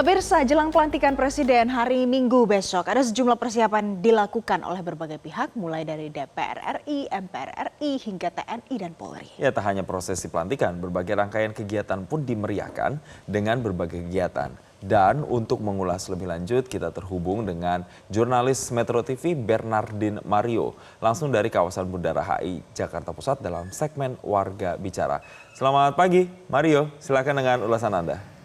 Pemirsa, jelang pelantikan Presiden hari Minggu besok, ada sejumlah persiapan dilakukan oleh berbagai pihak, mulai dari DPR RI, MPR RI, hingga TNI dan Polri. Ya, tak hanya prosesi pelantikan, berbagai rangkaian kegiatan pun dimeriahkan dengan berbagai kegiatan. Dan untuk mengulas lebih lanjut, kita terhubung dengan jurnalis Metro TV Bernardin Mario, langsung dari kawasan Bundaran HI, Jakarta Pusat dalam segmen Warga Bicara. Selamat pagi, Mario, silakan dengan ulasan Anda.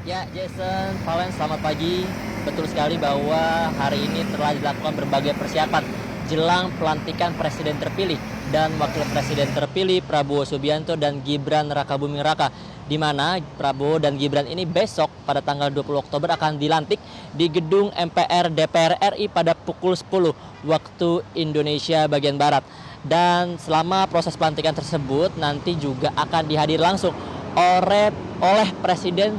Ya, Jason, Valen, selamat pagi. Betul sekali bahwa hari ini telah dilakukan berbagai persiapan jelang pelantikan Presiden terpilih dan Wakil Presiden terpilih Prabowo Subianto dan Gibran Rakabuming Raka. Di mana Prabowo dan Gibran ini besok pada tanggal 20 Oktober akan dilantik di gedung MPR DPR RI pada pukul 10 waktu Indonesia bagian Barat. Dan selama proses pelantikan tersebut nanti juga akan dihadir langsung oleh presiden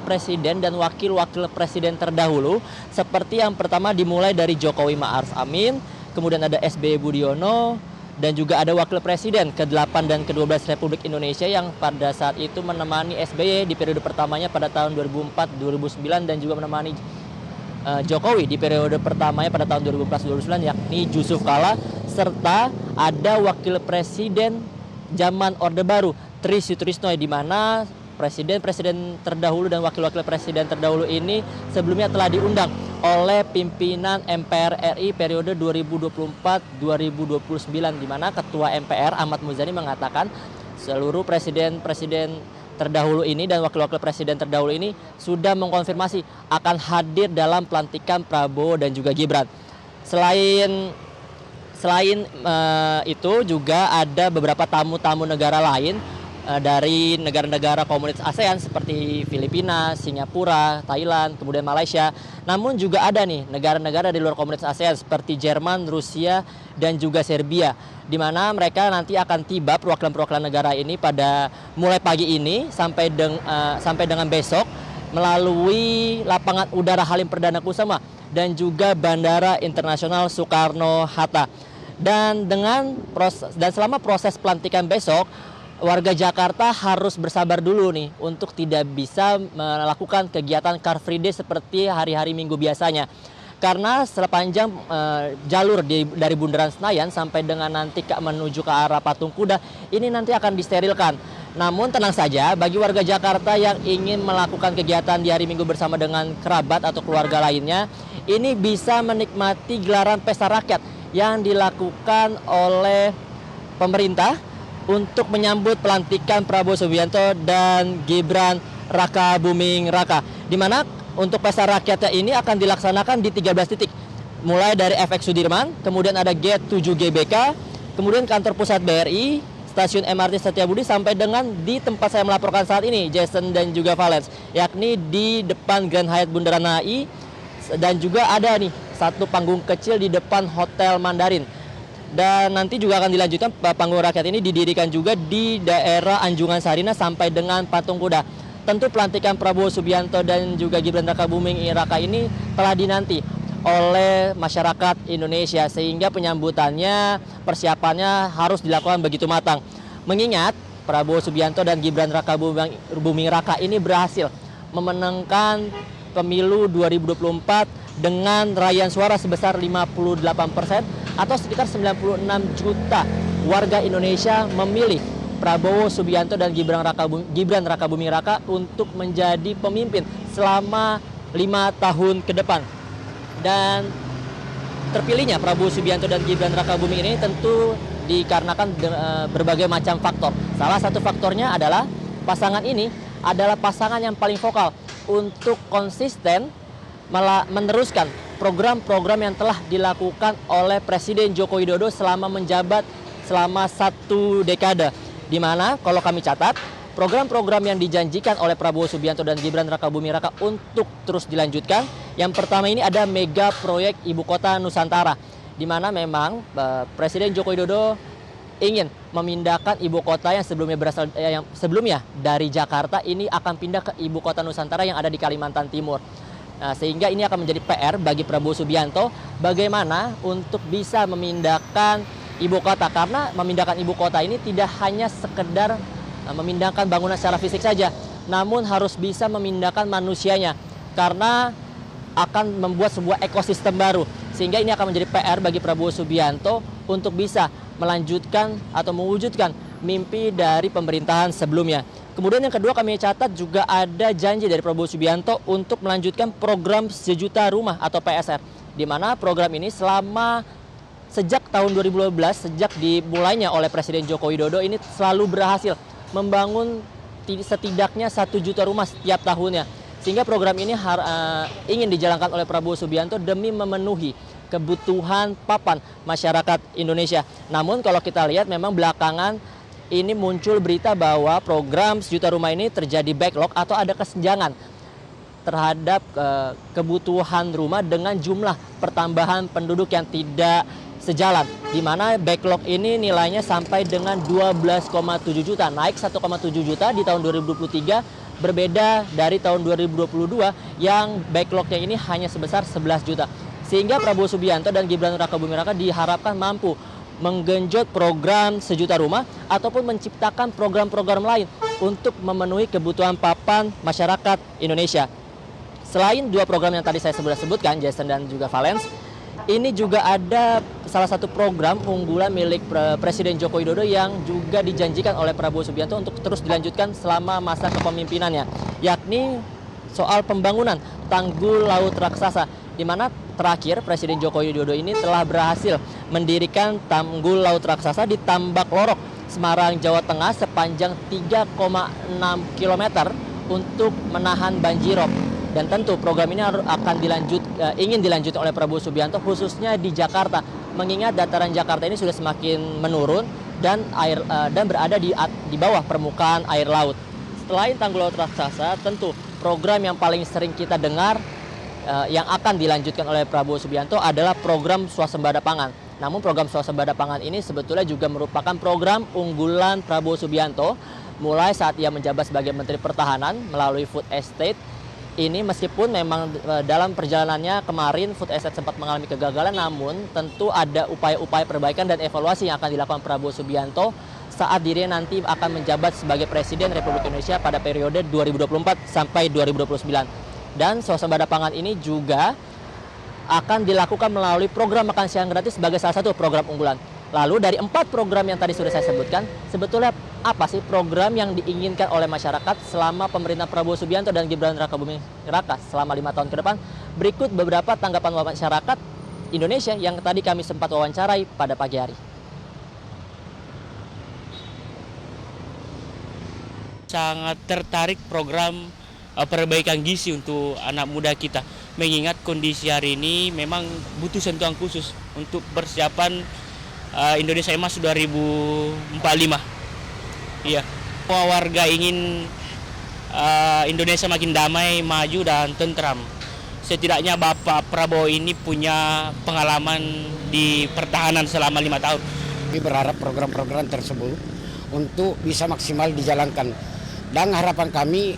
dan wakil-wakil presiden terdahulu, seperti yang pertama dimulai dari Jokowi Ma'ruf Amin, kemudian ada SBY Budiono, dan juga ada wakil presiden ke-8 dan ke-12 Republik Indonesia yang pada saat itu menemani SBY di periode pertamanya pada tahun 2004-2009 dan juga menemani Jokowi di periode pertamanya pada tahun 2014-2009, yakni Yusuf Kala, serta ada wakil presiden zaman Orde Baru Tri Sutrisno, di mana presiden-presiden terdahulu dan wakil-wakil presiden terdahulu ini sebelumnya telah diundang oleh pimpinan MPR RI periode 2024-2029, di mana Ketua MPR Ahmad Muzani mengatakan seluruh presiden-presiden terdahulu ini dan wakil-wakil presiden terdahulu ini sudah mengkonfirmasi akan hadir dalam pelantikan Prabowo dan juga Gibran. Selain itu juga ada beberapa tamu-tamu negara lain dari negara-negara komunitas ASEAN seperti Filipina, Singapura, Thailand, kemudian Malaysia. Namun juga ada nih negara-negara di luar komunitas ASEAN seperti Jerman, Rusia, dan juga Serbia, di mana mereka nanti akan tiba perwakilan-perwakilan negara ini pada mulai pagi ini sampai dengan besok melalui lapangan udara Halim Perdana Kusuma dan juga Bandara Internasional Soekarno-Hatta. Dan selama proses pelantikan besok, warga Jakarta harus bersabar dulu nih untuk tidak bisa melakukan kegiatan Car Free Day seperti hari-hari Minggu biasanya. Karena sepanjang jalur dari Bundaran Senayan sampai dengan nanti menuju ke arah Patung Kuda ini nanti akan disterilkan. Namun tenang saja, bagi warga Jakarta yang ingin melakukan kegiatan di hari Minggu bersama dengan kerabat atau keluarga lainnya, ini bisa menikmati gelaran pesta rakyat yang dilakukan oleh pemerintah untuk menyambut pelantikan Prabowo Subianto dan Gibran Rakabuming Raka, di mana untuk pesta rakyatnya ini akan dilaksanakan di 13 titik, mulai dari FX Sudirman, kemudian ada Gate 7 GBK, kemudian kantor pusat BRI, stasiun MRT Setiabudi, sampai dengan di tempat saya melaporkan saat ini, Jason dan juga Valens, yakni di depan Grand Hyatt Bundaran HI, dan juga ada nih satu panggung kecil di depan Hotel Mandarin. Dan nanti juga akan dilanjutkan panggung rakyat ini didirikan juga di daerah Anjungan Sarina sampai dengan Patung Kuda. Tentu pelantikan Prabowo Subianto dan juga Gibran Rakabuming Raka ini telah dinanti oleh masyarakat Indonesia, sehingga penyambutannya, persiapannya harus dilakukan begitu matang. Mengingat Prabowo Subianto dan Gibran Rakabuming Raka ini berhasil memenangkan pemilu 2024 dengan raihan suara sebesar 58%, atau sekitar 96 juta warga Indonesia memilih Prabowo Subianto dan Gibran Rakabuming Raka untuk menjadi pemimpin selama 5 tahun ke depan. Dan terpilihnya Prabowo Subianto dan Gibran Rakabuming ini tentu dikarenakan berbagai macam faktor. Salah satu faktornya adalah pasangan ini adalah pasangan yang paling vokal untuk konsisten meneruskan program-program yang telah dilakukan oleh Presiden Joko Widodo selama menjabat selama 1 dekade. Di mana kalau kami catat, program-program yang dijanjikan oleh Prabowo Subianto dan Gibran Rakabuming Raka untuk terus dilanjutkan. Yang pertama ini ada mega proyek Ibu Kota Nusantara, di mana memang Presiden Joko Widodo ingin memindahkan ibu kota yang sebelumnya dari Jakarta ini akan pindah ke Ibu Kota Nusantara yang ada di Kalimantan Timur. Nah, sehingga ini akan menjadi PR bagi Prabowo Subianto bagaimana untuk bisa memindahkan ibu kota, karena memindahkan ibu kota ini tidak hanya sekedar memindahkan bangunan secara fisik saja, namun harus bisa memindahkan manusianya karena akan membuat sebuah ekosistem baru. Sehingga ini akan menjadi PR bagi Prabowo Subianto untuk bisa melanjutkan atau mewujudkan mimpi dari pemerintahan sebelumnya. Kemudian yang kedua kami catat juga ada janji dari Prabowo Subianto untuk melanjutkan program sejuta rumah atau PSR. Di mana program ini sejak tahun 2012, sejak dimulainya oleh Presiden Joko Widodo ini selalu berhasil membangun setidaknya 1 juta rumah setiap tahunnya. Sehingga program ini ingin dijalankan oleh Prabowo Subianto demi memenuhi kebutuhan papan masyarakat Indonesia. Namun kalau kita lihat memang belakangan ini muncul berita bahwa program sejuta rumah ini terjadi backlog atau ada kesenjangan terhadap kebutuhan rumah dengan jumlah pertambahan penduduk yang tidak sejalan. Di mana backlog ini nilainya sampai dengan 12,7 juta, naik 1,7 juta di tahun 2023. Berbeda dari tahun 2022 yang backlognya ini hanya sebesar 11 juta. Sehingga Prabowo Subianto dan Gibran Rakabuming Raka diharapkan mampu menggenjot program sejuta rumah ataupun menciptakan program-program lain untuk memenuhi kebutuhan papan masyarakat Indonesia. Selain dua program yang tadi saya sudah sebutkan, Jason dan juga Valens, ini juga ada salah satu program unggulan milik Presiden Joko Widodo yang juga dijanjikan oleh Prabowo Subianto untuk terus dilanjutkan selama masa kepemimpinannya, yakni soal pembangunan tanggul laut raksasa, di mana terakhir Presiden Joko Widodo ini telah berhasil mendirikan tanggul laut raksasa di Tambak Lorok, Semarang, Jawa Tengah sepanjang 3,6 km untuk menahan banjirop. Dan tentu program ini ingin dilanjutkan oleh Prabowo Subianto khususnya di Jakarta, mengingat dataran Jakarta ini sudah semakin menurun dan berada di bawah permukaan air laut. Selain tanggul laut raksasa, tentu program yang paling sering kita dengar yang akan dilanjutkan oleh Prabowo Subianto adalah program swasembada pangan. Namun program swasembada pangan ini sebetulnya juga merupakan program unggulan Prabowo Subianto mulai saat ia menjabat sebagai Menteri Pertahanan melalui food estate. Ini meskipun memang dalam perjalanannya kemarin food estate sempat mengalami kegagalan, namun tentu ada upaya-upaya perbaikan dan evaluasi yang akan dilakukan Prabowo Subianto saat dirinya nanti akan menjabat sebagai Presiden Republik Indonesia pada periode 2024 sampai 2029. Dan swasembada pangan ini juga akan dilakukan melalui program makan siang gratis sebagai salah satu program unggulan. Lalu dari 4 program yang tadi sudah saya sebutkan, sebetulnya apa sih program yang diinginkan oleh masyarakat selama pemerintahan Prabowo Subianto dan Gibran Rakabuming Raka selama 5 tahun ke depan? Berikut beberapa tanggapan masyarakat Indonesia yang tadi kami sempat wawancarai pada pagi hari. Sangat tertarik program perbaikan gizi untuk anak muda kita. Mengingat kondisi hari ini memang butuh sentuhan khusus untuk persiapan Indonesia Emas 2045. Iya, semua warga ingin Indonesia makin damai, maju dan tentram. Setidaknya Bapak Prabowo ini punya pengalaman di pertahanan selama 5 tahun. Kami berharap program-program tersebut untuk bisa maksimal dijalankan. Dan harapan kami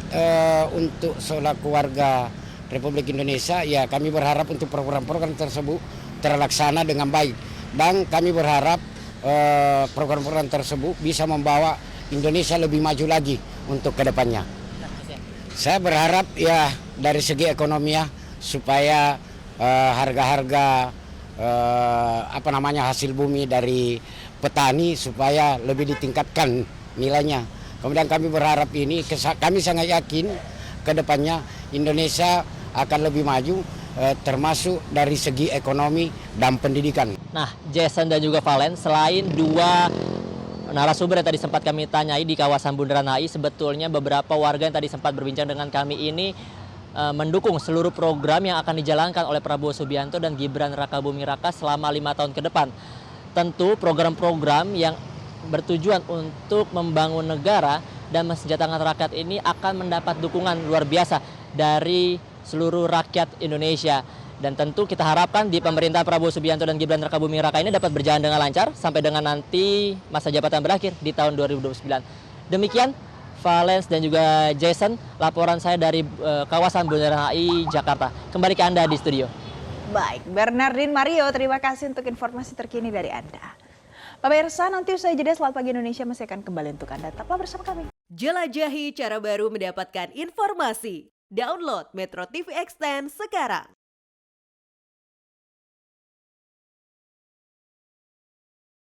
untuk selaku warga Republik Indonesia, ya kami berharap untuk program-program tersebut terlaksana dengan baik. Dan kami berharap program-program tersebut bisa membawa Indonesia lebih maju lagi untuk kedepannya. Saya berharap ya dari segi ekonomi ya, supaya harga-harga hasil bumi dari petani supaya lebih ditingkatkan nilainya. Kemudian kami berharap kami sangat yakin kedepannya Indonesia akan lebih maju termasuk dari segi ekonomi dan pendidikan. Nah, Jason dan juga Valen, selain dua narasumber yang tadi sempat kami tanyai di kawasan Bundaran HI, sebetulnya beberapa warga yang tadi sempat berbincang dengan kami ini mendukung seluruh program yang akan dijalankan oleh Prabowo Subianto dan Gibran Rakabuming Raka selama 5 tahun ke depan. Tentu program-program yang bertujuan untuk membangun negara dan mensejahterakan rakyat ini akan mendapat dukungan luar biasa dari seluruh rakyat Indonesia. Dan tentu kita harapkan di pemerintah Prabowo Subianto dan Gibran Rakabuming Raka ini dapat berjalan dengan lancar sampai dengan nanti masa jabatan berakhir di tahun 2029. Demikian Valens dan juga Jason, laporan saya dari kawasan Bundaran HI Jakarta. Kembali ke Anda di studio. Baik, Bernardin Mario, terima kasih untuk informasi terkini dari Anda. Pemirsa, nanti usai jeda Selamat Pagi Indonesia masih akan kembali untuk Anda. Tetaplah bersama kami. Jelajahi cara baru mendapatkan informasi. Download Metro TV Extend sekarang.